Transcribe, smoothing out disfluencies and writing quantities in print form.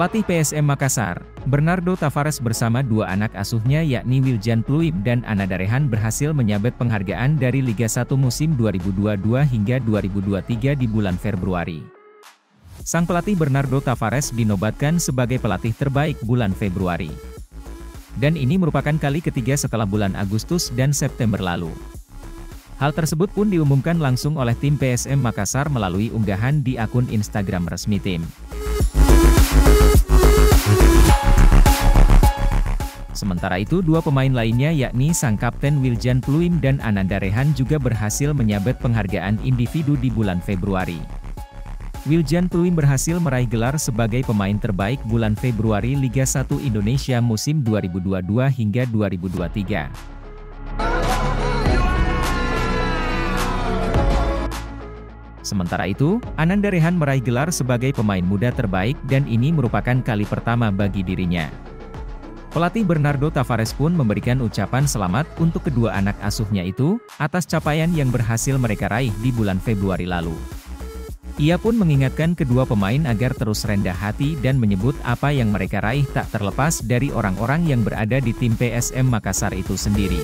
Pelatih PSM Makassar, Bernardo Tavares bersama dua anak asuhnya yakni Wiljan Pluim dan Ananda Rehan berhasil menyabet penghargaan dari Liga 1 musim 2022 hingga 2023 di bulan Februari. Sang pelatih Bernardo Tavares dinobatkan sebagai pelatih terbaik bulan Februari. Dan ini merupakan kali ketiga setelah bulan Agustus dan September lalu. Hal tersebut pun diumumkan langsung oleh tim PSM Makassar melalui unggahan di akun Instagram resmi tim. Sementara itu dua pemain lainnya yakni sang kapten Wiljan Pluim dan Ananda Rehan juga berhasil menyabet penghargaan individu di bulan Februari. Wiljan Pluim berhasil meraih gelar sebagai pemain terbaik bulan Februari Liga 1 Indonesia musim 2022 hingga 2023. Sementara itu, Ananda Rehan meraih gelar sebagai pemain muda terbaik dan ini merupakan kali pertama bagi dirinya. Pelatih Bernardo Tavares pun memberikan ucapan selamat untuk kedua anak asuhnya itu, atas capaian yang berhasil mereka raih di bulan Februari lalu. Ia pun mengingatkan kedua pemain agar terus rendah hati dan menyebut apa yang mereka raih tak terlepas dari orang-orang yang berada di tim PSM Makassar itu sendiri.